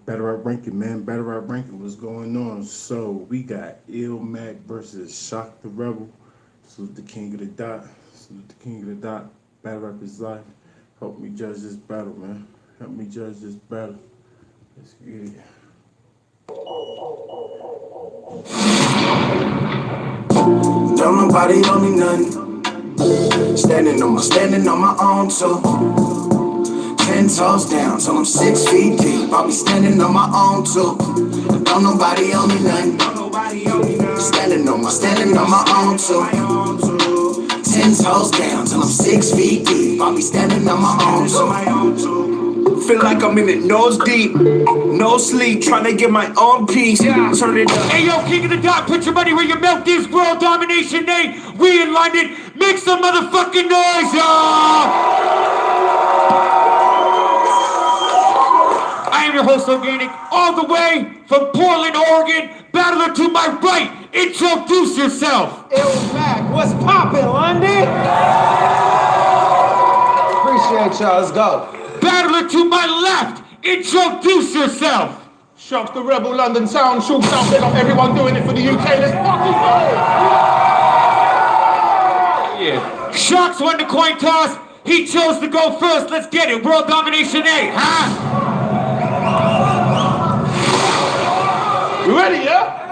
Better at ranking, man. Better at ranking. What's going on? So we got Illmac versus Shox the Rebel. Salute the king of the dot. Salute the king of the dot. Battle rap his life. Help me judge this battle, man. Help me judge this battle. Let's get it. Don't nobody owe me nothing. Standing on my own too. 10 toes down till I'm 6 feet deep. I'll be standing on my own too. Don't nobody owe me nothing. Standing on my own too. 10 toes down till I'm 6 feet deep. I'll be standing on my own too. Feel like I'm in it nose deep, no sleep, trying to get my own peace. Turn it up. Hey yo, king of the dot, put your money where your mouth is. World domination day. We in London. Make some motherfucking noise, y'all. I am your host, Organic, all the way from Portland, Oregon. Battler to my right, introduce yourself. Illmac, what's poppin', London? Appreciate y'all, let's go. Battler to my left, introduce yourself. Shox the Rebel, London Town, Shox out, big up everyone doing it for the UK, let's fucking go! Yeah. Shox won the coin toss, he chose to go first, let's get it, World Domination A, huh? You ready, yeah?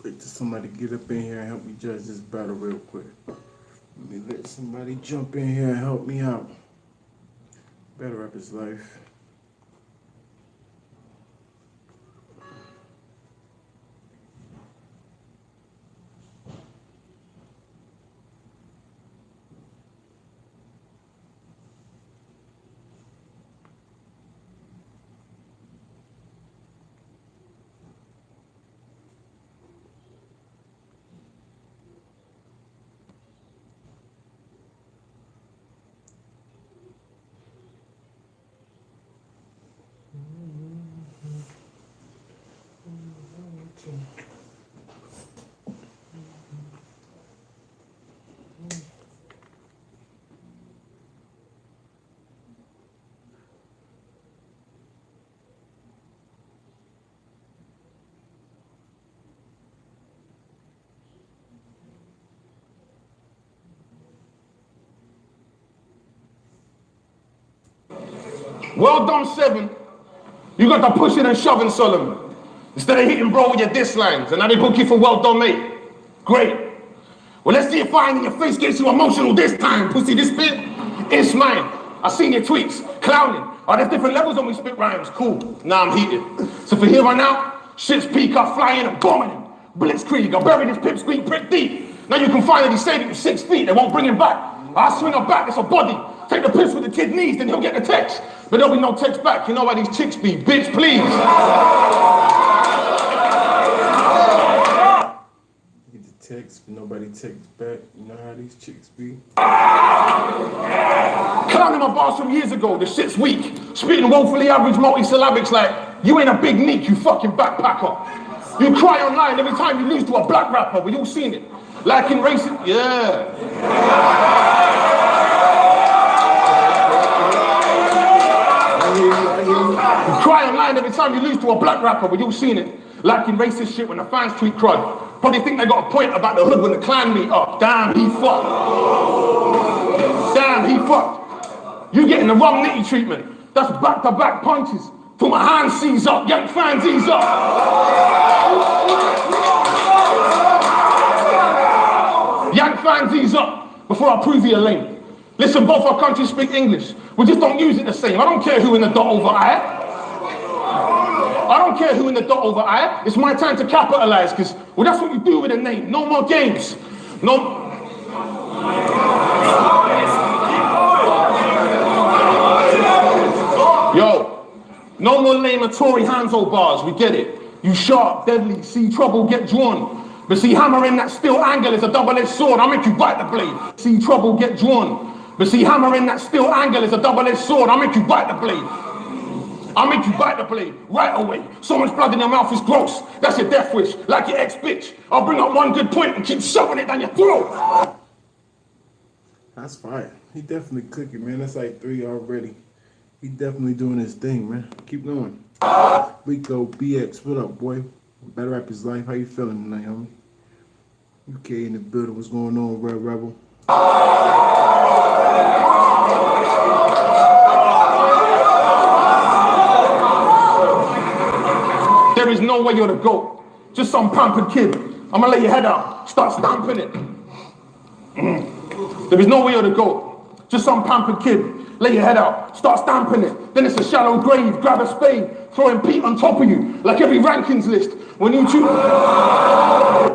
Wait till somebody get up in here and help me judge this battle real quick. Let me let somebody jump in here and help me out. Better rap his life. Well done, 7. You got to push it and shove in Solomon. Instead of hitting bro with your diss lines, and now they book you for well done, mate. Great. Well, let's see if fire in your face gets you emotional this time, pussy. This bit, it's mine. I seen your tweets, clowning. Oh, there's different levels when we spit rhymes, cool. Now I'm heated. So for here right now, shit's peak, I fly in and bombing him. Blitzkrieg, I bury this pipsqueak prick deep. Now you can finally say that you're 6 feet, they won't bring him back. I swing her back, it's a body. Take the piss with the kid knees, then he'll get the text. But there'll be no text back, you know how these chicks be, bitch, please. Get the text, but nobody texts back. You know how these chicks be. Clowning my bars from years ago, the shit's weak. Spitting woefully average multi-syllabics like, you ain't a big neek, you fucking backpacker. You cry online every time you lose to a black rapper, we all seen it. Like in racing, yeah. You cry online every time you lose to a black rapper, but you've seen it. Like in racist shit when the fans tweet crud. Probably think they got a point about the hood when the clan meet up. Damn, he fucked. Damn, he fucked. You getting the rum nitty treatment. That's back-to-back punches. Till my hand seize up, young fans ease up. Young fans ease up before I prove you a lame. Listen, both our countries speak English. We just don't use it the same. I don't care who in the dot over I. I don't care who in the dot over I. It's my time to capitalize, because, well, that's what you do with a name. No more games. No. Yo, no more lame Tory Hanzo bars. We get it. You sharp, deadly, see trouble, get drawn. But see, hammering that steel angle is a double-edged sword. I'll make you bite the blade. See trouble, get drawn. But see, hammering that steel angle is a double-edged sword. I'll make you bite the blade. I'll make you bite the blade right away. So much blood in your mouth is gross. That's your death wish, like your ex-bitch. I'll bring up one good point and keep shoving it down your throat. That's fire. He definitely cooking, man. That's like 3 already. He definitely doing his thing, man. Keep going. Rico BX, what up, boy? Better Rap His Life. How you feeling tonight, homie? UK in the building. What's going on, Red Rebel? There is no way you're the GOAT. Just some pampered kid. I'm gonna lay your head out. Start stamping it. There is no way you're the GOAT. Just some pampered kid. Lay your head out. Start stamping it. Then it's a shallow grave. Grab a spade. Throwing Pete on top of you. Like every rankings list. When you choose.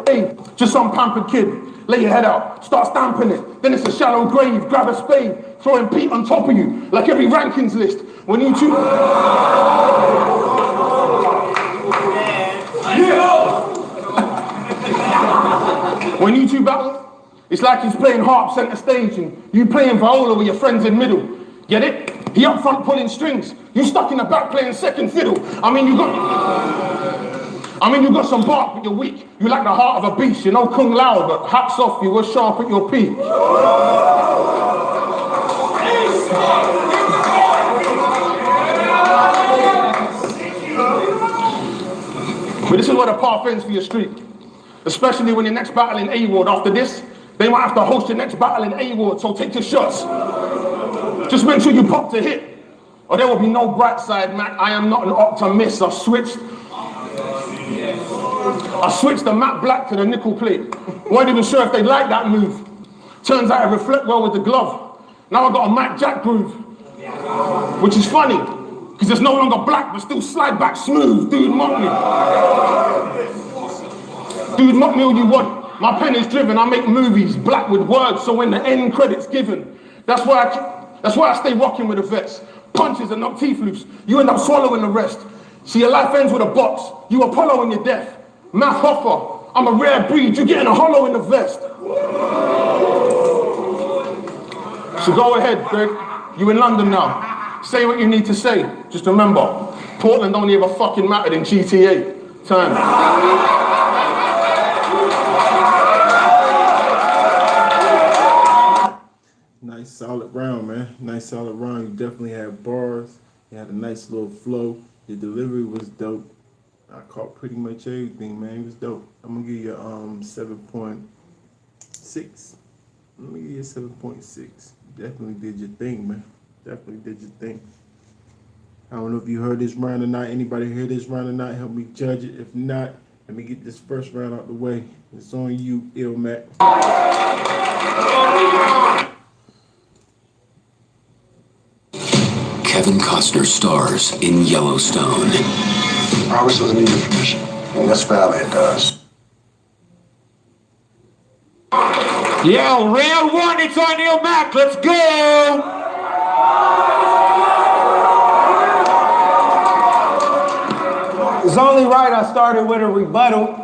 Hey, just some pampered kid. Lay your head out. Start stamping it. Then it's a shallow grave. Grab a spade. Throwing Pete on top of you. Like every rankings list. When you choose. When you two battle, it's like he's playing harp center stage and you playing viola with your friends in middle. Get it? He up front pulling strings. You stuck in the back playing second fiddle. I mean, you got some bark, but you're weak. You like the heart of a beast. You know Kung Lao, but hats off, you were sharp at your peak. But this is where the path ends for your streak. Especially when your next battle in A-Ward. After this, they might have to host your next battle in A-Ward, so take your shots. Just make sure you pop to hit, or there will be no bright side, Mac. I am not an optimist. I switched the matte black to the nickel plate. Weren't even sure if they'd like that move. Turns out it reflect well with the glove. Now I got a Mike Jack groove, which is funny, because it's no longer black, but still slide back smooth. Dude, mock me. Dude, mock me all you want. My pen is driven. I make movies black with words, so when the end credit's given, that's why I stay rocking with the vets. Punches and knock teeth loose. You end up swallowing the rest. See, your life ends with a box. You Apollo in your death. Math Hoffer. I'm a rare breed. You're getting a hollow in the vest. So go ahead, Greg. You in London now. Say what you need to say. Just remember, Portland only ever fucking mattered in GTA. Time. Nice solid round, man. Nice solid round. You definitely had bars. You had a nice little flow. Your delivery was dope. I caught pretty much everything, man. It was dope. I'm gonna give you 7.6. Let me give you a 7.6. Definitely did your thing, man. Definitely did your thing. I don't know if you heard this round or not. Anybody hear this round or not? Help me judge it. If not, let me get this first round out the way. It's on you, Illmac. Kevin Costner stars in Yellowstone. Promise doesn't need your permission. Well, this family it does. Yo, round one, it's on Illmac. Let's go. It's only right I started with a rebuttal.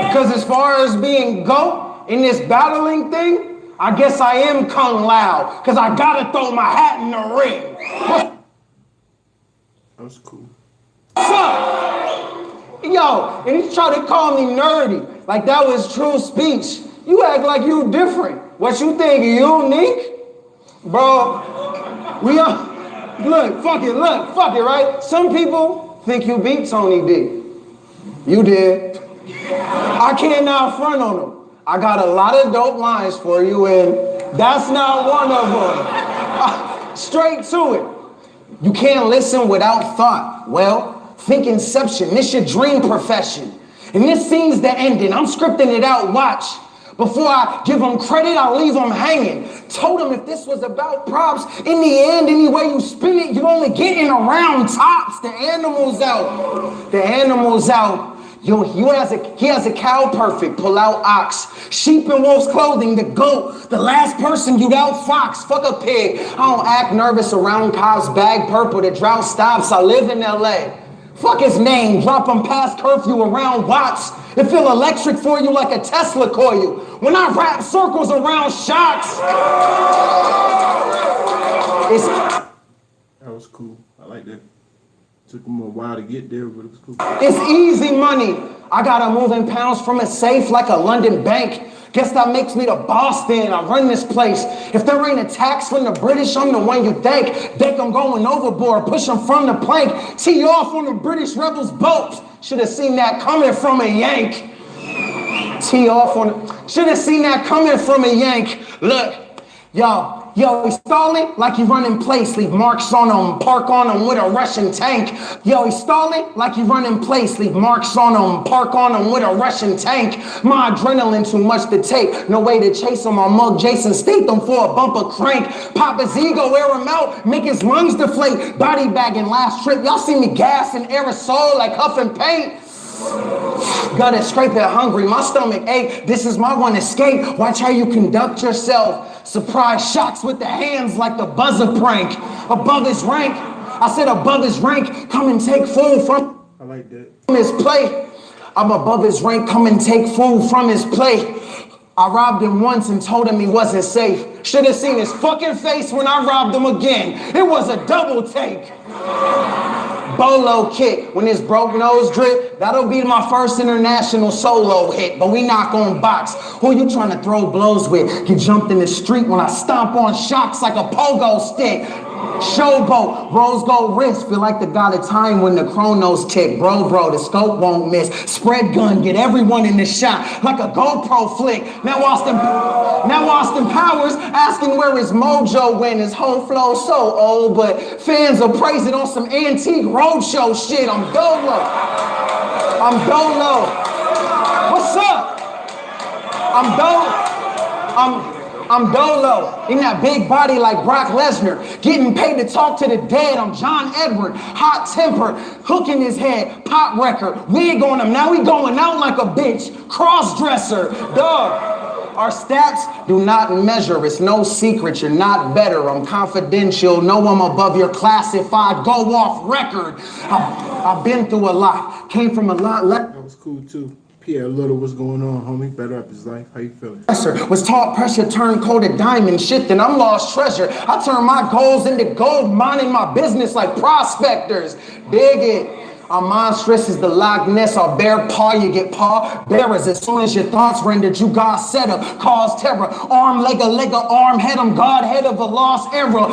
Because as far as being GOAT in this battling thing, I guess I am Kung Lao, because I gotta throw my hat in the ring. That was cool. What's up? Yo, and he tried to call me nerdy, like that was true speech. You act like you different. What you think, unique? Bro, we are, look, fuck it, right? Some people think you beat Tony D. You did. I can't now front on them. I got a lot of dope lines for you, and that's not one of them. Straight to it. You can't listen without thought. Well, think Inception. This your dream profession. And this scene's the ending. I'm scripting it out, watch. Before I give them credit, I'll leave them hanging. Told them if this was about props, in the end, any way you spin it, you only getting around tops. The animal's out. The animal's out. Yo, he has a cow perfect, pull out ox. Sheep in wolf's clothing, the goat. The last person you'd out fox, fuck a pig. I don't act nervous around cops, bag purple, the drought stops. I live in LA. Fuck his name, drop him past curfew around Watts. It feel electric for you like a Tesla coil. When I wrap circles around Shox. That was cool. I like that. Took him a while to get there, but it was cool. It's easy money. I got a moving pounds from a safe like a London bank. Guess that makes me the boss then. I run this place. If there ain't attacks from the British, I'm the one you think. Think I'm going overboard, push them from the plank. Tee off on the British rebels' boat. Should have seen that coming from a Yank. Tee off on, should have seen that coming from a Yank. Look, yo, he's stalling like he running place. Leave marks on him, park on him with a Russian tank. Yo, he's stalling like he running place. Leave marks on him, park on him with a Russian tank. My adrenaline too much to take. No way to chase him. I mug Jason Statham for a bumper crank. Pop his ego, air him out, make his lungs deflate. Body bagging last trip. Y'all see me gas and aerosol like huffing paint. Gut it, scrape it hungry, my stomach ache. This is my one escape. Watch how you conduct yourself. Surprise Shox with the hands like the buzzer prank. Above his rank, I said above his rank. Come and take food from I like that. his plate. I'm above his rank, come and take food from his plate. I robbed him once and told him he wasn't safe. Should have seen his fucking face when I robbed him again. It was a double take. Bolo kick, when his broke nose drip, that'll be my first international solo hit, but we not gon' box. Who you trying to throw blows with? Get jumped in the street when I stomp on Shox like a pogo stick. Showboat, rose gold wrist, feel like the god of time when the chronos tick. Bro, the scope won't miss. Spread gun, get everyone in the shot like a GoPro flick. Now Austin Powers asking where his mojo went. His whole flow so old, but fans will praise it on some antique roadshow shit. I'm dolo. What's up? I'm dolo, in that big body like Brock Lesnar, getting paid to talk to the dead. I'm John Edward, hot temper, hook in his head, pop record, wig on him, now we going out like a bitch, cross-dresser, dog. Our stats do not measure, it's no secret, you're not better, I'm confidential, know I'm above your classified, go off record. I've been through a lot, came from a lot less. That was cool too. Pierre Little, what's going on, homie? Better up his life. How you feeling? Was taught pressure, turned Kotd diamond shit, then I'm lost treasure. I turn my goals into gold, minding my business like prospectors. Dig it. Our monstrous is the Loch Ness, our bare paw, you get paw bearers. As soon as your thoughts rendered, you God set up, cause terror. Arm, leg, arm, head, I'm God, head of a lost era.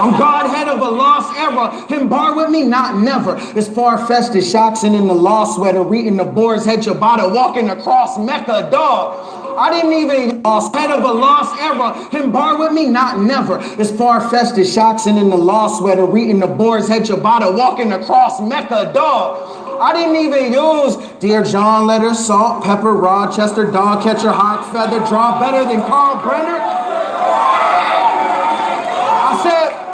I'm God, head of a lost era. Him bar with me? Not never. It's far-fetched as Shox in the law sweater, reading the boar's head ciabatta, walking across Mecca, dog. I didn't even head of a lost era. Him bar with me? Not never. It's far-fetched as Shox in the law sweater, reading the boar's head ciabatta, walking across Mecca, dog. I didn't even use Dear John, letter, salt, pepper, Rochester, dog catcher, hot feather, draw better than Carl Brenner.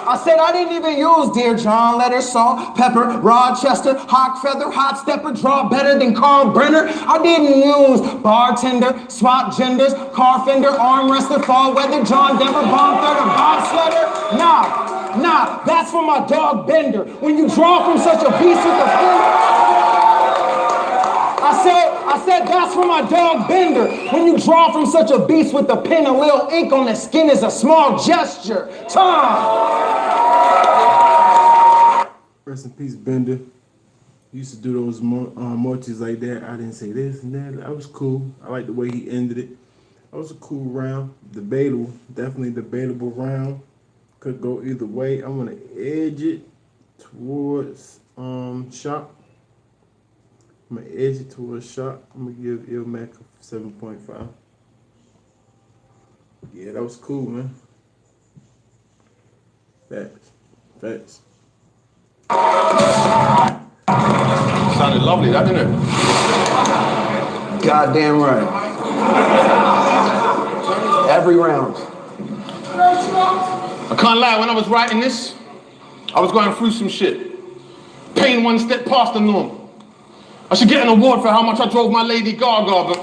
I said I didn't even use Dear John, letter, salt, pepper, Rochester, hot feather, hot stepper, draw better than Carl Brenner. I didn't use bartender, swap genders, car fender, arm wrestler, fall weather, John Denver, bomb third, or bobsledder. Nah, that's for my dog Bender. When you draw from such a beast with a pen. I said that's for my dog Bender. When you draw from such a beast with a pen, a little ink on the skin is a small gesture. Tom. Rest in peace, Bender. Used to do those morties like that. I didn't say this and that. That was cool. I like the way he ended it. That was a cool round. Debatable. Definitely debatable round. Could go either way. I'm going to edge it towards Shox. I'm going to edge it towards Shox. I'm going to give Illmac a 7.5. Yeah, that was cool, man. Facts. Sounded lovely, that, didn't it? Goddamn right. Every round. I can't lie, when I was writing this, I was going through some shit. Pain one step past the norm. I should get an award for how much I drove my Lady Gaga,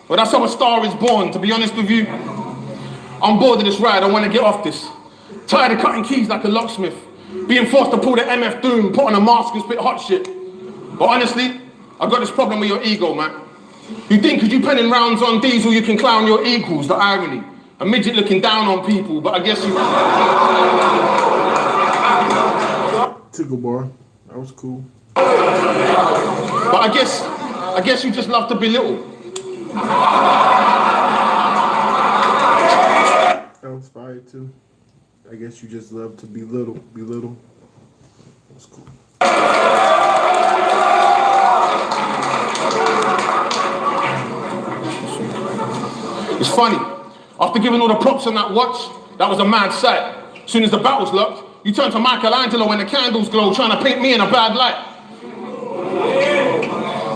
but that's how a star is born, to be honest with you. I'm bored of this ride, I want to get off this. Tired of cutting keys like a locksmith. Being forced to pull the MF Doom, put on a mask and spit hot shit. But honestly, I've got this problem with your ego, man. You think because you penning rounds on Diesel you can clown your equals, the irony. A midget looking down on people, but I guess you... Took a bar. That was cool. But I I guess you just love to belittle. That was fire too. I guess you just love to belittle. That's cool. It's funny. After giving all the props on that watch, that was a mad sight. As soon as the battle's locked, you turn to Michelangelo when the candles glow, trying to paint me in a bad light.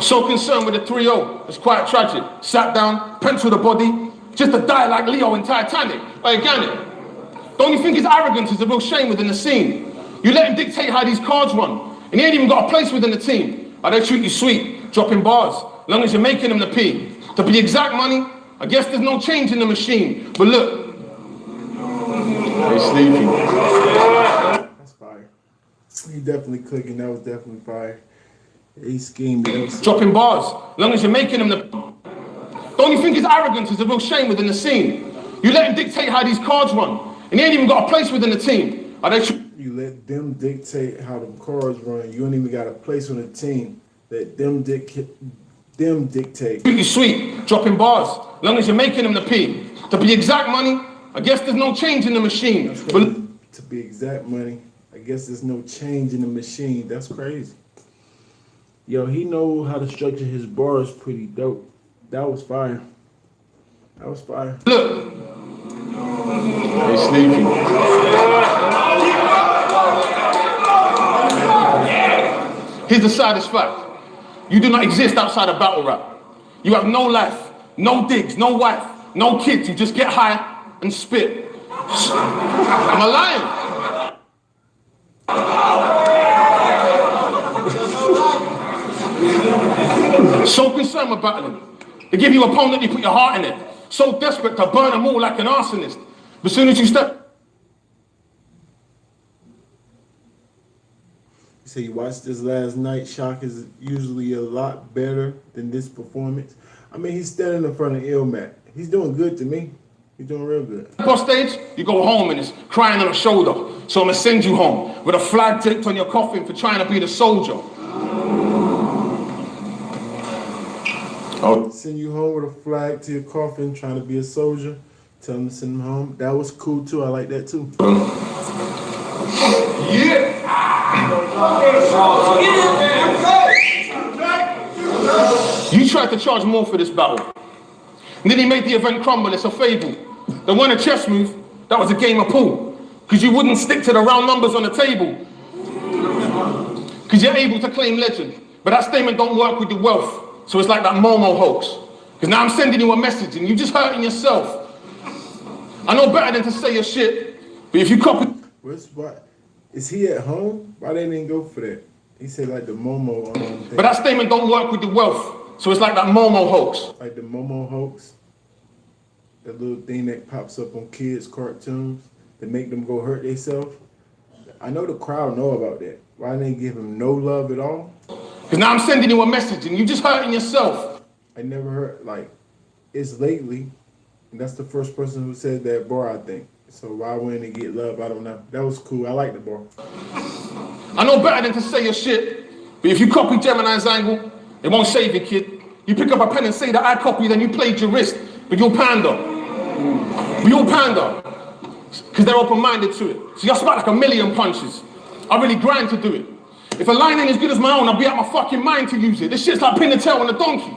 So concerned with the 3-0, it's quite tragic. Sat down, pencil the body, just to die like Leo in Titanic. Hey, Gannet, don't you think his arrogance is a real shame within the scene? You let him dictate how these cards run, and he ain't even got a place within the team. How they treat you sweet, dropping bars, long as you're making them the P. To be exact money, I guess there's no change in the machine. But look, hey, sleepy. That's fire. He definitely cooking. That was definitely fire. He schemed. Dropping bars, long as you're making them the... Don't you think his arrogance is a real shame within the scene? You let him dictate how these cards run, and he ain't even got a place within the team. You let them dictate how the cards run. You ain't even got a place on the team. Let them dictate. Treat you sweet, dropping bars, long as you're making them the P. To be exact money, I guess there's no change in the machine. But to be exact money, I guess there's no change in the machine. That's crazy. Yo, he know how to structure his bars pretty dope. That was fire. That was fire. Look. Hey, sleepy. Here's the saddest fact. You do not exist outside of battle rap. You have no life, no digs, no wife, no kids. You just get high and spit. Am I lying? So concerned with battling. They give you a opponent, you put your heart in it. So desperate to burn them all like an arsonist. But as soon as you step... So you watched this last night. Shox is usually a lot better than this performance. I mean, he's standing in front of Illmac. He's doing good to me. He's doing real good. Off stage, you go home and it's crying on the shoulder. So I'm gonna send you home with a flag taped on your coffin for trying to be the soldier. I'll send you home with a flag to your coffin, trying to be a soldier. Tell him to send him home. That was cool too. I like that too. Yeah. You tried to charge more for this battle. And then he made the event crumble. It's a fable. There wasn't a chess move. That was a game of pool. Because you wouldn't stick to the round numbers on the table. Because you're able to claim legend. But that statement don't work with the wealth. So it's like that Momo hoax. Because now I'm sending you a message and you just hurting yourself. I know better than to say your shit. But if you copy... What? Is he at home? Why they didn't go for that? He said like the Momo thing. But that statement don't work with the wealth. So it's like that Momo hoax. Like the Momo hoax? That little thing that pops up on kids' cartoons that make them go hurt themselves? I know the crowd know about that. Why didn't they give him no love at all? Because now I'm sending you a message and you just hurting yourself. I never heard, like, it's lately, and that's the first person who said that bar, I think. So why wouldn't it get love? I don't know. That was cool. I like the bar. I know better than to say your shit, but if you copy Gemini's angle, it won't save you, kid. You pick up a pen and say that I copy, then you plagiarist, but you'll pander. But you'll pander, because they're open-minded to it. So you're spat like a million punches. I really grind to do it. If a line ain't as good as my own, I'll be out my fucking mind to use it. This shit's like pin the tail on a donkey.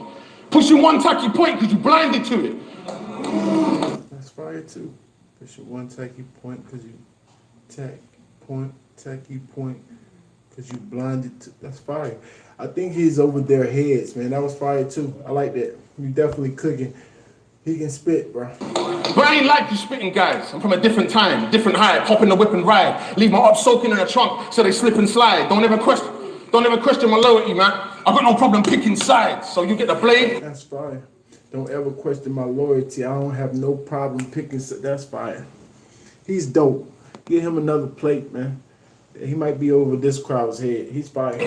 Push you one tacky point because you blinded to it. That's fire too. Push you one tacky point because you tacky point because you blinded to. That's fire. I think he's over their heads, man. That was fire too. I like that. You definitely cooking. He can spit, bro. But I ain't like you spitting guys. I'm from a different time, different height. Hop in the whip and ride. Leave my up soaking in the trunk so they slip and slide. Don't ever question my loyalty, man. I got no problem picking sides. So you get the blade. That's fire. Don't ever question my loyalty. I don't have no problem picking. That's fire. He's dope. Get him another plate, man. He might be over this crowd's head. He's fire.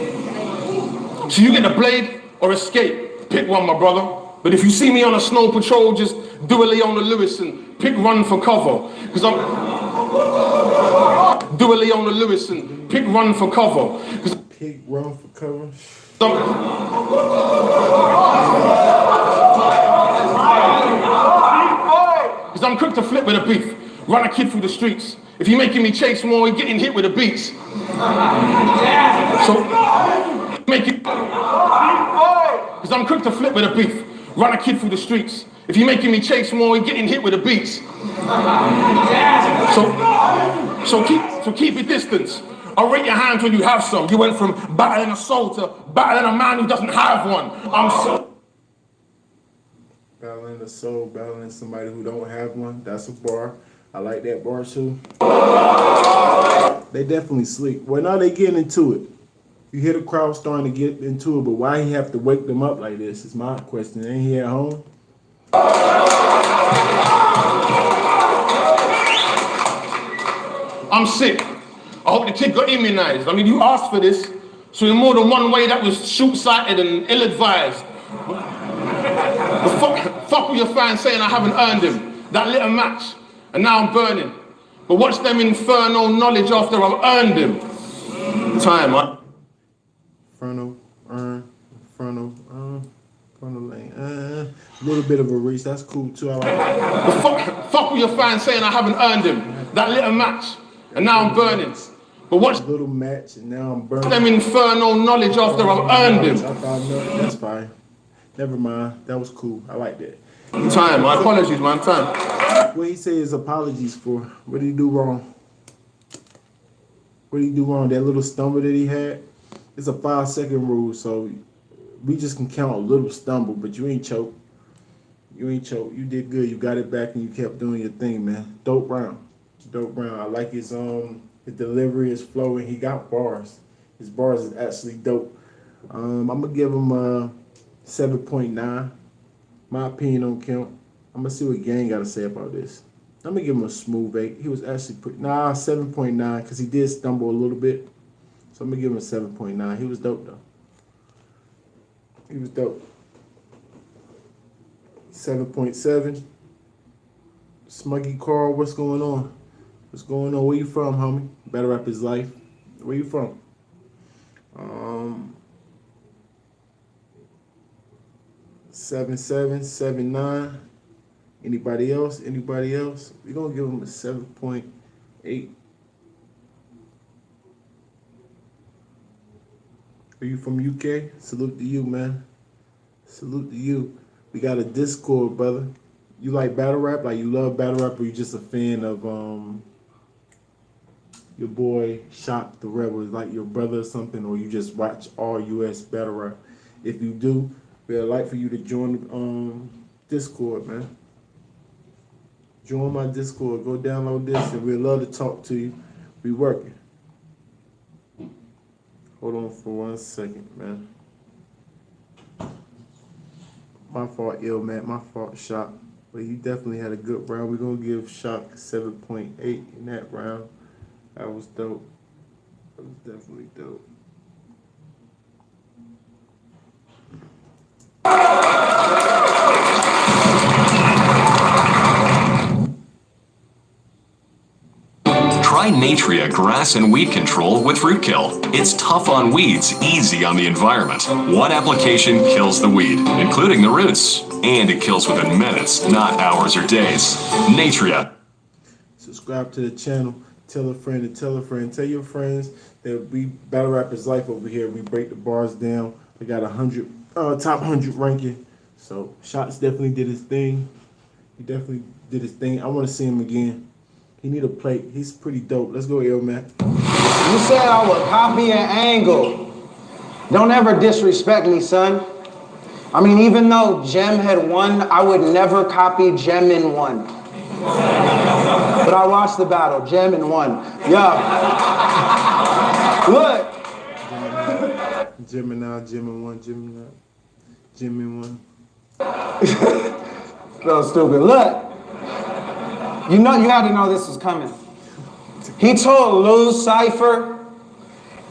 So you get the blade or escape. Pick one, my brother. But if you see me on a snow patrol, just do a Leona Lewis and pick run for cover. Because do a Leona Lewis and pick run for cover. Pick run for cover. Because I'm quick to flip with a beef. Run a kid through the streets. If you're making me chase more, you're getting hit with the beats. So, make it. Because I'm quick to flip with a beef. Run a kid through the streets. If you're making me chase more, you're getting hit with the beats. So keep your distance. I'll rate your hands when you have some. You went from battling a soul to battling a man who doesn't have one. I'm so. Battling a soul, battling somebody who don't have one. That's a bar. I like that bar too. They definitely sleep. Well, now they getting into it. You hear the crowd starting to get into it, but why he have to wake them up like this is my question. Ain't he at home? I'm sick. I hope the kid got immunized. I mean, you asked for this, so in more than one way that was short-sighted and ill-advised. But fuck with your fans saying I haven't earned him. That lit a match, and now I'm burning. But watch them infernal knowledge after I've earned him. Time, man. Frontal lane. A little bit of a reach. That's cool too. I like that. But fuck with your fans saying I haven't earned him. That lit a match, and now I'm burning. But watch little match, and now I'm burning. them infernal knowledge after I've earned him. That's fine. Never mind. That was cool. I like that. Time. My apologies, man. Time. What he say is apologies for? What did he do wrong? What did he do wrong? That little stumble that he had? It's a 5-second rule, so we just can count a little stumble, but you ain't choke. You ain't choke. You did good. You got it back and you kept doing your thing, man. Dope round. Dope round. I like his delivery, his flow, and he got bars. His bars is actually dope. I'm gonna give him a 7.9. My opinion don't count. I'm gonna see what Gang got to say about this. I'm gonna give him a smooth 8. He was actually 7.9 because he did stumble a little bit. So I'm gonna give him a 7.9. He was dope though. He was dope. 7.7. Smuggy Carl, what's going on? What's going on? Where you from, homie? Better Rap His Life. Where you from? 7.7, 7.9. Anybody else? Anybody else? We're gonna give him a 7.8. Are you from UK? Salute to you, man. Salute to you. We got a Discord, brother. You like battle rap? Like you love battle rap, or you just a fan of your boy Shox the Rebel? Like your brother or something, or you just watch all US battle rap? If you do, we'd like for you to join Discord, man. Join my Discord. Go download this, and we'd love to talk to you. We working. Hold on for 1 second, man. My fault, Illmac. My fault, Shox. But he definitely had a good round. We're going to give Shox 7.8 in that round. That was dope. That was definitely dope. Try Natria grass and weed control with root kill. It's tough on weeds, easy on the environment. One application kills the weed, including the roots. And it kills within minutes, not hours or days. Natria. Subscribe to the channel. Tell a friend and tell a friend. Tell your friends that we Battle Rap His Life over here. We break the bars down. We got 100 top 100 ranking. So Shox definitely did his thing. He definitely did his thing. I want to see him again. He need a plate. He's pretty dope. Let's go, Illmac. You said I would copy an angle. Don't ever disrespect me, son. I mean, even though Jem had won, I would never copy Jem in one. But I watched the battle. Jem in one. Yo. Look. Gemini, Jem in one, Gemini. Jem in one. So stupid. Look. You know, you had to know this was coming. He told Lou Cypher,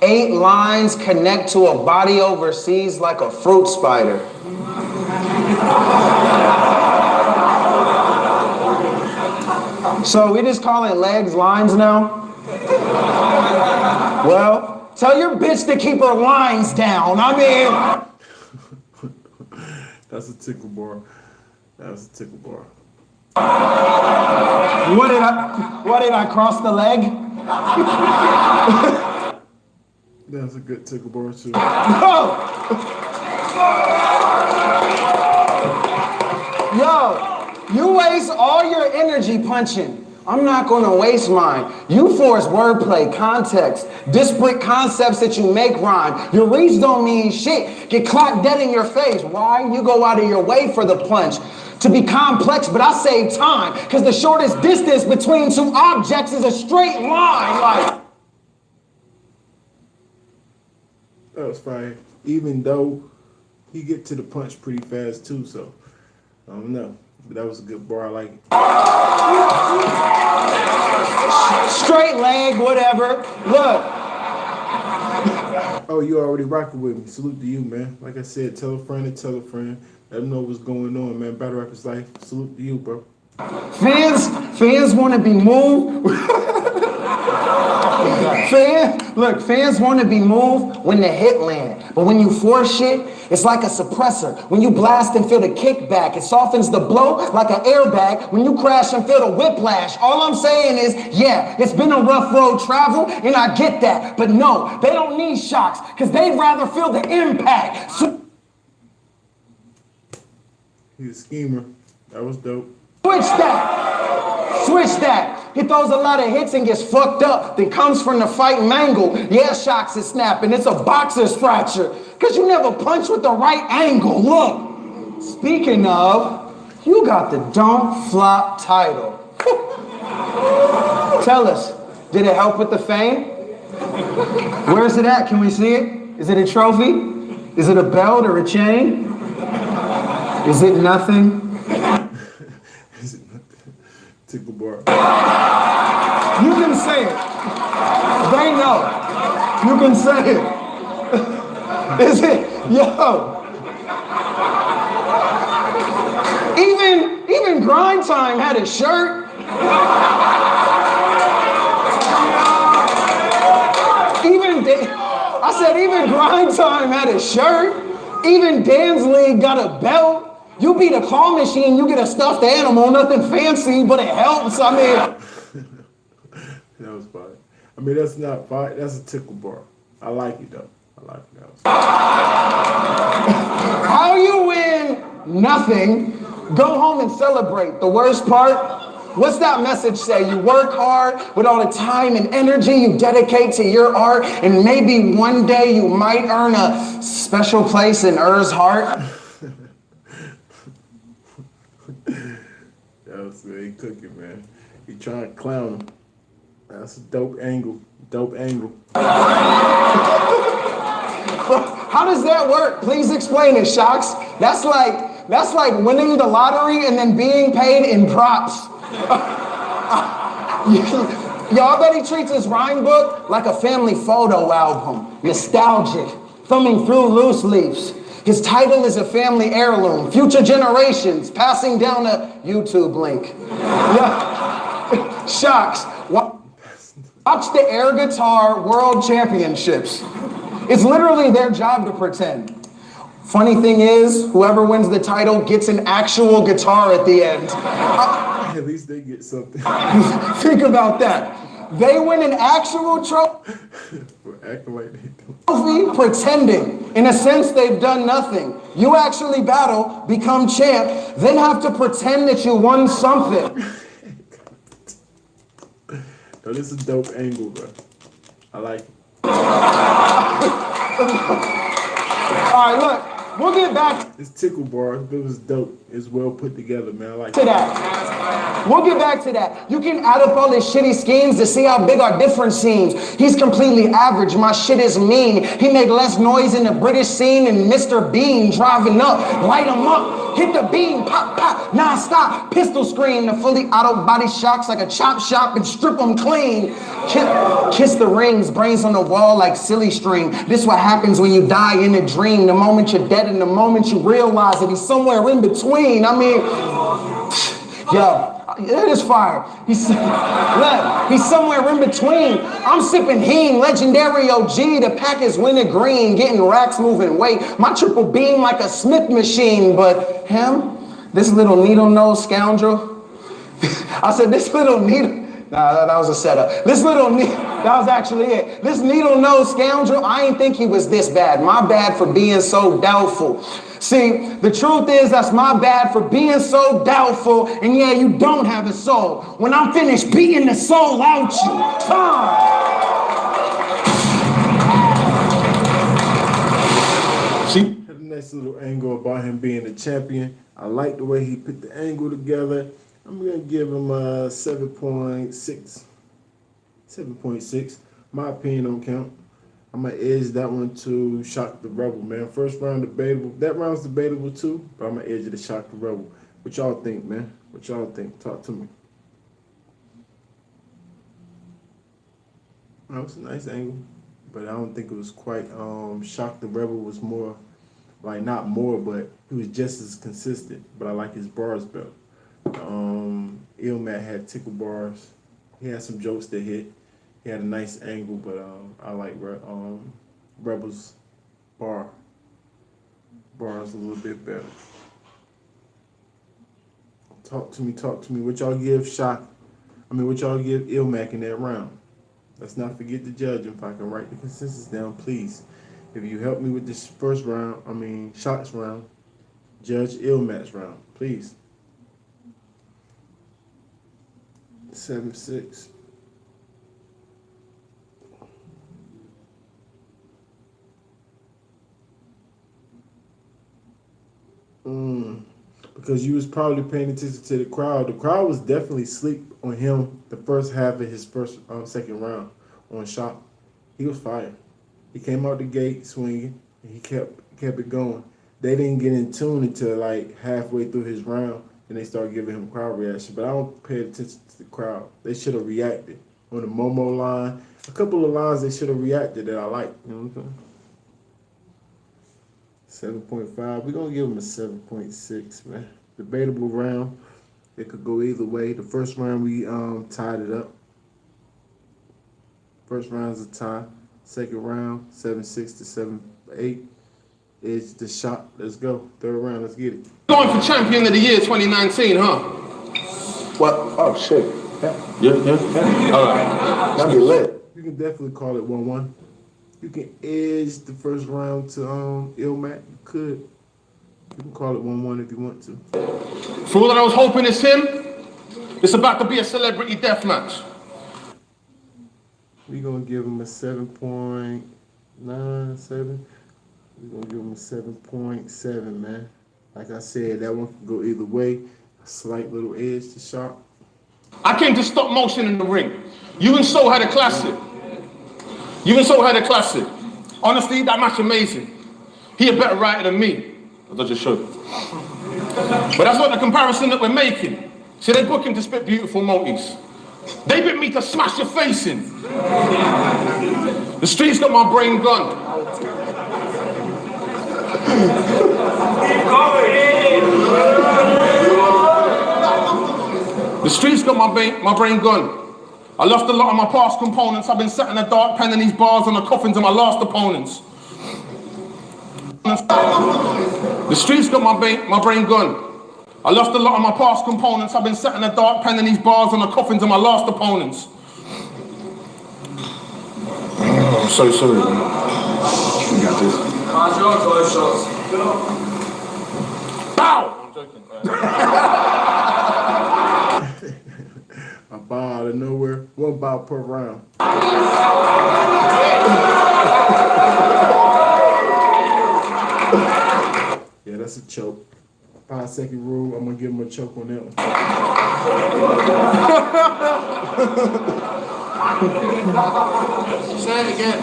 8 lines connect to a body overseas like a fruit spider. So we just call it legs lines now? Well, Tell your bitch to keep her lines down. I mean, That's a tickle bar. That's a tickle bar. what did I cross the leg? That's a good tickle bar too. Yo, you waste all your energy punching. I'm not gonna waste mine. You force wordplay, context, disparate concepts that you make rhyme. Your reach don't mean shit. Get clocked dead in your face. Why? You go out of your way for the punch. To be complex, but I save time. Cause the shortest distance between two objects is a straight line. Like, That was fire. Even though he get to the punch pretty fast too, so I don't know. But that was a good bar. I like it. straight leg, whatever. Look. Oh, you already rocking with me. Salute to you, man. Like I said, tell a friend and tell a friend. Let them know what's going on, man. Battle Rap is life. Salute to you, bro. Fans want to be moved. Fans want to be moved when the hit land. But when you force shit, it's like a suppressor. When you blast and feel the kickback, it softens the blow like an airbag. When you crash and feel the whiplash, all I'm saying is, yeah, it's been a rough road travel, and I get that. But no, they don't need shocks, because they'd rather feel the impact. He's a schemer. That was dope. Switch that. He throws a lot of hits and gets fucked up, then comes from the fight mangle. Yeah, Shox is snapping. It's a boxer's fracture. Cause you never punch with the right angle. Look. Speaking of, you got the Don't Flop title. Tell us, did it help with the fame? Where's it at? Can we see it? Is it a trophy? Is it a belt or a chain? Is it nothing? Tickle bar. You can say it. They know. You can say it. Is it? Yo. Even Grind Time had a shirt. I said even Grind Time had a shirt. Even Dan's League got a belt. You beat a claw machine, you get a stuffed animal, nothing fancy, but it helps. I mean, that was fire. I mean, that's not fire. That's a tickle bar. I like it though. I like it. That was fire. How you win nothing, go home and celebrate. The worst part, what's that message say? You work hard with all the time and energy you dedicate to your art, and maybe one day you might earn a special place in Er's heart. That was he cooking, man. He trying to clown him. That's a dope angle. Dope angle. How does that work? Please explain it, Shox. That's like winning the lottery and then being paid in props. Y'all bet he treats his rhyme book like a family photo album. Nostalgic, thumbing through loose leaves. His title is a family heirloom. Future generations passing down a YouTube link. Yeah. Shox, watch the air guitar world championships. It's literally their job to pretend. Funny thing is, whoever wins the title gets an actual guitar at the end. At least they get something. Think about that. They win an actual trophy. For acting like they do. Pretending. In a sense, they've done nothing. You actually battle, become champ, then have to pretend that you won something. No, this is a dope angle, bro. I like it. All right, look. We'll get back This tickle bar, it was dope. It's well put together, man. I like to that. We'll get back to that. You can add up all his shitty schemes to see how big our difference seems. He's completely average. My shit is mean. He make less noise in the British scene than Mr. Bean driving up. Light him up. Hit the beam. Pop, pop. Non-stop. Pistol scream. The fully auto body shocks like a chop shop and strip them clean. Kiss the rings. Brains on the wall like silly string. This what happens when you die in a dream. The moment you're dead and the moment you realize that he's somewhere in between. I mean, yo, It is fire. Look, he's somewhere in between. I'm sipping Heen, legendary OG. The pack is winning green, getting racks moving weight. My triple beam like a Smith machine, but him, this little needle-nosed scoundrel. I said, this little needle. Nah, that was a setup. That was actually it. This needle-nosed scoundrel, I ain't think he was this bad. My bad for being so doubtful. See, the truth is that's my bad for being so doubtful, and yeah, you don't have a soul. When I'm finished beating the soul out you, See, had a nice little angle about him being a champion. I like the way he put the angle together. I'm gonna give him a 7.6. 7.6. My opinion don't count. I'm gonna edge that one to Shock the Rebel, man. First round debatable. That round's debatable too, but I'm gonna edge it to Shock the Rebel. What y'all think, man? What y'all think? Talk to me. That was a nice angle, but I don't think it was quite. Shock the Rebel was more, like not more, but he was just as consistent. But I like his bars better. Illmac had tickle bars. He had some jokes that hit. He had a nice angle, but I like Rebel's bars a little bit better. Talk to me. What y'all give what y'all give Illmac in that round? Let's not forget to judge him. If I can write the consensus down, please. If you help me with this first round, Shox round, judge Illmac's round, please. 7.6. Because you was probably paying attention to the crowd. The crowd was definitely asleep on him the first half of his second round on Shox. He was fire. He came out the gate swinging, and he kept it going. They didn't get in tune until like halfway through his round, and they started giving him crowd reaction. But I don't pay attention to the crowd. They should have reacted on the Momo line. A couple of lines they should have reacted that I like. You know what I'm saying? 7.5. We're gonna give him a 7.6, man. Debatable round. It could go either way. The first round we tied it up. First round's a tie. Second round, 7.6 to 7.8. It's the shot. Let's go. Third round, let's get it. Going for champion of the year 2019, huh? what? Oh shit. Yeah. All right. That'd be lit. You can definitely call it 1-1. You can edge the first round to Illmac. You could. You can call it 1-1 if you want to. For all that I was hoping it's him, it's about to be a celebrity death match. We're going to give him a 7.97. We're going to give him a 7.7, man. Like I said, that one can go either way. A slight little edge to Shox. I came to stop motion in the ring. You and So had a classic. Honestly, that match amazing. He a better writer than me, as I just showed. But that's not the comparison that we're making. See, they book him to spit beautiful multis. They bit me to smash your face in. The streets got my brain gone. The streets got my brain gone. I lost a lot of my past components. I've been sat in a dark pen in these bars on the coffins of my last opponents. The streets got my brain gone. I lost a lot of my past components. I've been sat in a dark pen in these bars on the coffins of my last opponents. I'm so sorry, man. You got this. Bow! I'm joking. A ball out of nowhere. 1 ball per round. Yeah, that's a choke. 5-second rule. I'm gonna give him a choke on that one. Say it again.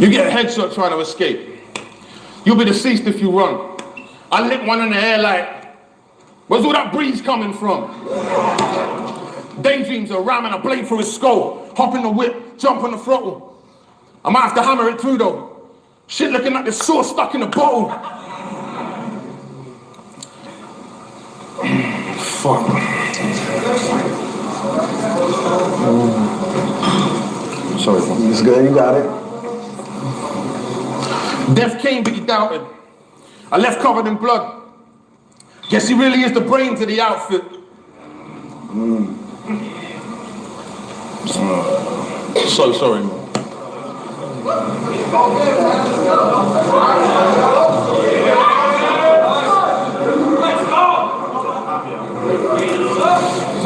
You get a headshot trying to escape. You'll be deceased if you run. I lit one in the air like, where's all that breeze coming from? Daydreams of ramming a blade through his skull. Hop in the whip, jump on the throttle. I might have to hammer it through though. Shit looking like the sauce stuck in a bottle. Fuck. Sorry, man. It's good, you got it. Death came, but he doubted. I left covered in blood. Guess he really is the brains of the outfit. So sorry, man.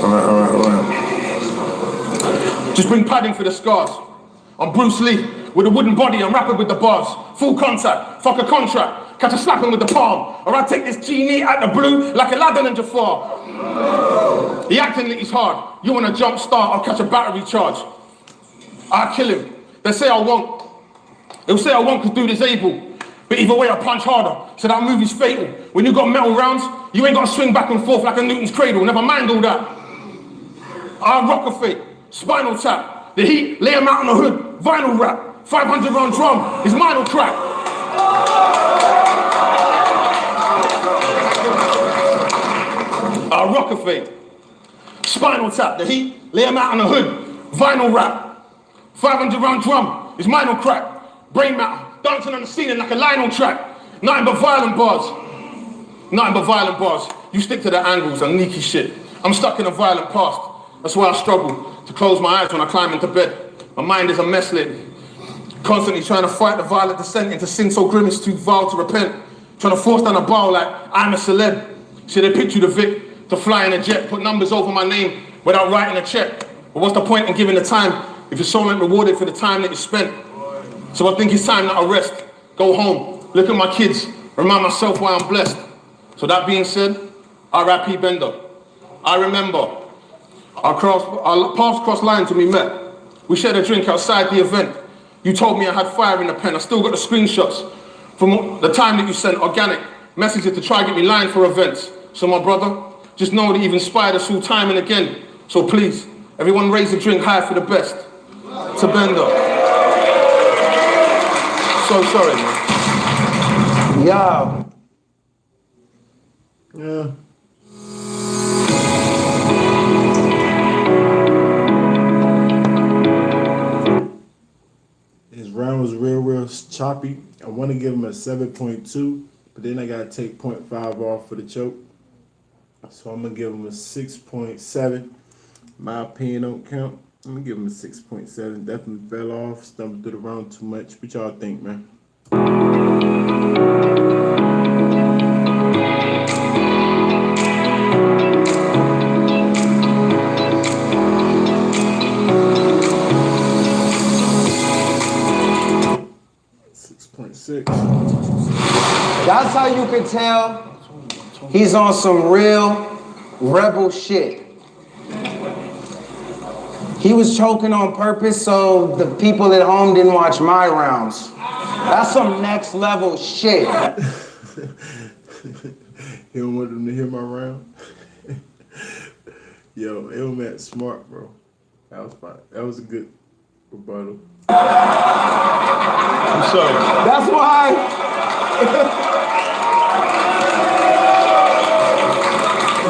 All right. Just bring padding for the scars. I'm Bruce Lee, with a wooden body, I'm rapping with the bars. Full contact, fuck a contract, catch a slapping with the palm. Or I take this genie out the blue like Aladdin and Jafar. He acting like he's hard. You want a jump start, I'll catch a battery charge. I'll kill him. They say I won't. They'll say I won't cause dude is able. But either way I punch harder, so that movie's fatal. When you got metal rounds, you ain't gotta swing back and forth like a Newton's cradle. Never mind all that. I'll rock a fake, spinal tap. The heat, lay him out on the hood, vinyl rap. 500 round drum, his mind will crack. I'll rock a fake, spinal tap. The heat, lay him out on the hood, vinyl rap. 500 round drum, his mind will crack. Brain matter, dancing on the ceiling like a Lionel track. Nothing but violent bars. Nothing but violent bars. You stick to the angles and leaky shit. I'm stuck in a violent past. That's why I struggle to close my eyes when I climb into bed. My mind is a mess lately. Constantly trying to fight the violent descent into sin so grim it's too vile to repent. Trying to force down a bar like I'm a celeb. See, they picture the Vic to fly in a jet, put numbers over my name without writing a check. But what's the point in giving the time if your soul ain't rewarded for the time that you spent? So I think it's time that I rest, go home, look at my kids, remind myself why I'm blessed. So that being said, R.I.P. Bender. I remember our paths crossed lines when we met. We shared a drink outside the event. You told me I had fire in the pen. I still got the screenshots from the time that you sent organic messages to try to get me lined for events. So my brother, just know that you've inspired us all time and again. So please, everyone raise a drink high for the best. To Bender. So sorry, man. Yo. Yeah. His round was real choppy. I want to give him a 7.2, but then I got to take 0.5 off for the choke. So I'm going to give him a 6.7. My opinion don't count. I'm going to give him a 6.7. Definitely fell off, stumbled through the round too much. What y'all think, man? 6.6. That's how you can tell he's on some real rebel shit. He was choking on purpose so the people at home didn't watch my rounds. That's some next level shit. You don't want them to hear my round? Yo, Illmac smart, bro. That was fine. That was a good rebuttal. I'm sorry. That's why.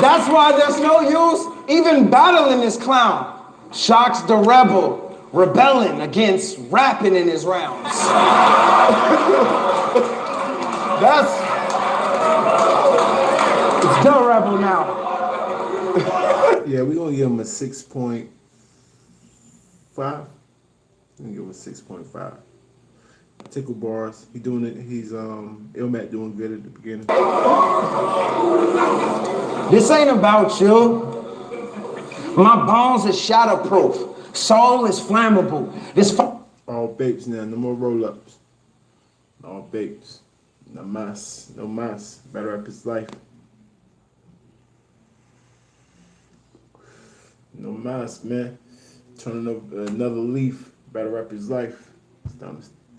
That's why there's no use even battling this clown. Shox the rebel, rebelling against rapping in his rounds. It's the rebel now. Yeah, we're gonna give him a 6.5. We're gonna give him a 6.5. Tickle bars. He doing it. He's Illmac doing good at the beginning. This ain't about you. My bones is shatterproof. Soul is flammable. All bakes now. No more roll-ups. All bakes. No mas. No mas. Better up his life. No mas, man. Turning up another leaf. Better up his life. It's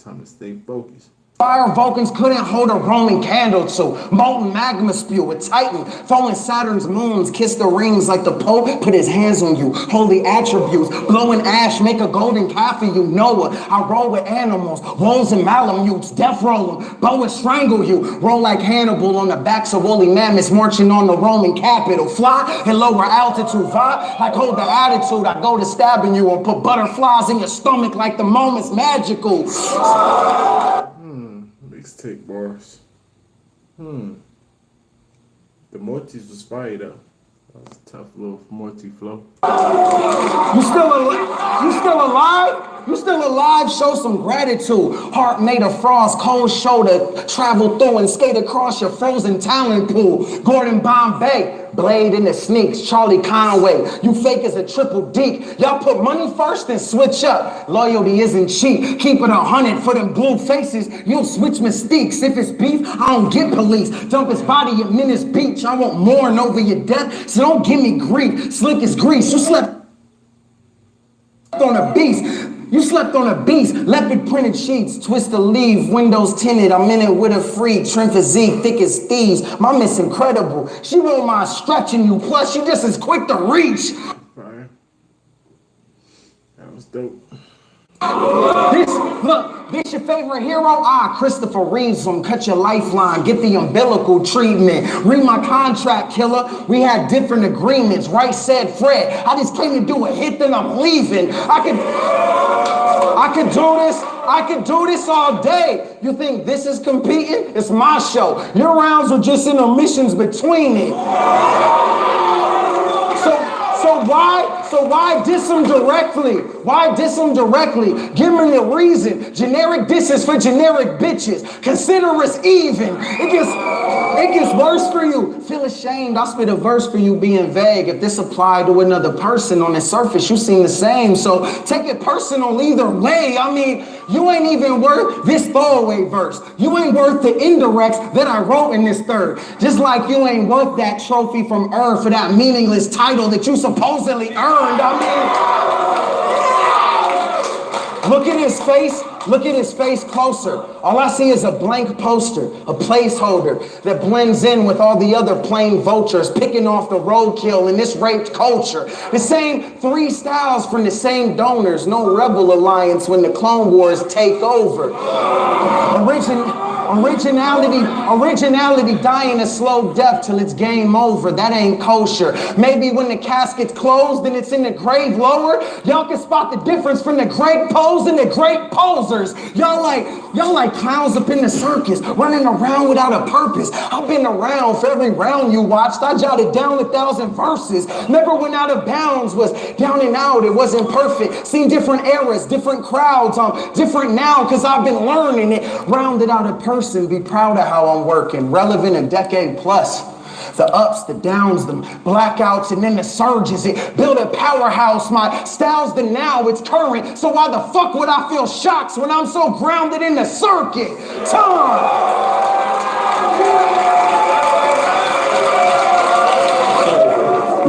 time to stay focused. Fire Vulcans couldn't hold a Roman candle to. Molten magma spew with Titan. Throwing Saturn's moons. Kiss the rings like the Pope. Put his hands on you. Holy attributes. Blowing ash. Make a golden calf of you. Noah. I roll with animals. Wolves and malamutes. Death roll them. Bow and strangle you. Roll like Hannibal on the backs of woolly mammoths. Marching on the Roman capital. Fly in lower altitude. Vibe like hold the attitude. I go to stabbing you and put butterflies in your stomach like the moment's magical. Mixtape bars. The Mortis was fire though. That was a tough little Morty flow. You still alive? You still alive? You still alive? Show some gratitude. Heart made of frost, cold shoulder. Travel through and skate across your frozen talent pool. Gordon Bombay, Blade in the sneaks. Charlie Conway, you fake as a triple D. Y'all put money first and switch up. Loyalty isn't cheap. Keep it 100 for them blue faces. You'll switch mystique. If it's beef, I don't get police. Dump his body at Menace Beach. I won't mourn over your death, so don't give me grief. Slick as grease. You slept on a beast. You slept on a beast. Leopard printed sheets. Twist the leaf. Windows tinted. I'm in it with a freak. Trim physique. Thick as thieves. My miss incredible. She won't mind stretching you. Plus, she just as quick to reach. Fire. That was dope. This your favorite hero? Christopher Reeves from Cut Your Lifeline. Get the umbilical treatment. Read my contract, killer. We had different agreements. Right said Fred. I just came to do a hit, then I'm leaving. I could do this all day. You think this is competing? It's my show. Your rounds are just intermissions between it. So why diss them directly? Why diss them directly? Give me a reason. Generic disses for generic bitches. Consider us even. It gets worse for you. Feel ashamed. I spit a verse for you being vague. If this applied to another person on the surface, you seem the same. So take it personal either way. I mean, you ain't even worth this throwaway verse. You ain't worth the indirects that I wrote in this third. Just like you ain't worth that trophy from Earth for that meaningless title that you supposedly earned. I mean, look at his face. Look at his face closer. All I see is a blank poster, a placeholder that blends in with all the other plain vultures picking off the roadkill in this raped culture. The same three styles from the same donors. No rebel alliance when the Clone Wars take over. Originality dying a slow death till it's game over. That ain't kosher. Maybe when the casket's closed and it's in the grave lower, y'all can spot the difference from the great pose and the great posers. Y'all like clowns up in the circus, running around without a purpose. I've been around for every round you watched. I jotted down 1,000 verses. Never went out of bounds, was down and out. It wasn't perfect. Seen different eras, different crowds. I'm different now because I've been learning it. Rounded out a person, be proud of how I'm working. Relevant a decade plus. The ups, the downs, the blackouts, and then the surges. It built a powerhouse. My style's the now, it's current. So why the fuck would I feel shocks when I'm so grounded in the circuit? Time!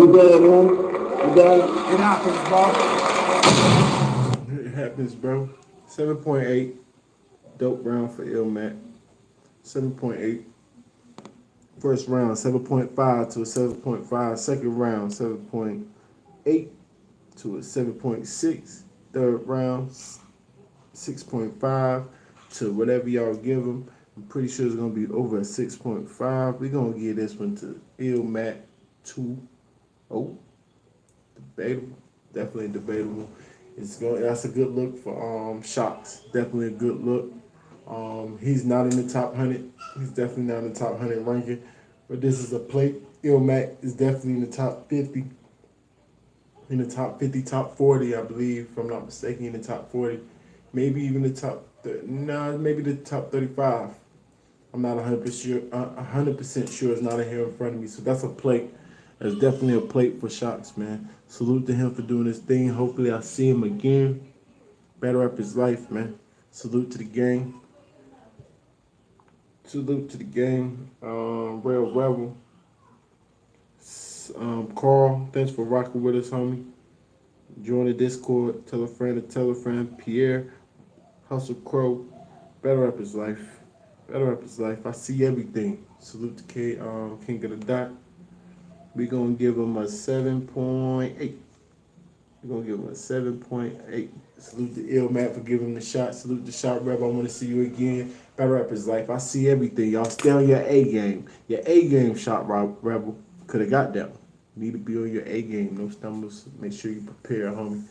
You good, man? You done? It happens, bro. It happens, bro. 7.8. Dope round for Illmac. 7.8. First round, 7.5 to a 7.5. Second round, 7.8 to a 7.6. Third round, 6.5 to whatever y'all give them. I'm pretty sure it's going to be over a 6.5. We're going to give this one to Illmac 2.0. Debatable. Definitely debatable. That's a good look for Shox. Definitely a good look. He's not in the top 100. He's definitely not in the top 100 ranking. But this is a plate. Illmac is definitely in the top 50. In the top 50, top 40, I believe, if I'm not mistaken, in the top 40. Maybe even the top, maybe the top 35. I'm not 100% sure. It's not in here in front of me. So that's a plate. That's definitely a plate for Shox, man. Salute to him for doing this thing. Hopefully I see him again. Better up his life, man. Salute to the gang. Salute to the gang. Real Rebel. Carl, thanks for rocking with us, homie. Join the Discord. Tell a friend to tell a friend. Pierre, Hustle Crow, Battle rap is life. Battle rap is life. I see everything. Salute to King of the Dot. We gonna give him a 7.8. We're gonna give him a 7.8. Salute to Illmac for giving him the shot. Salute to Shot Rebel. I want to see you again. Battle rap is life. I see everything. Y'all stay on your A game. Your A game, Shot Rebel. Could have got that one. Need to be on your A game. No stumbles. Make sure you prepare, homie.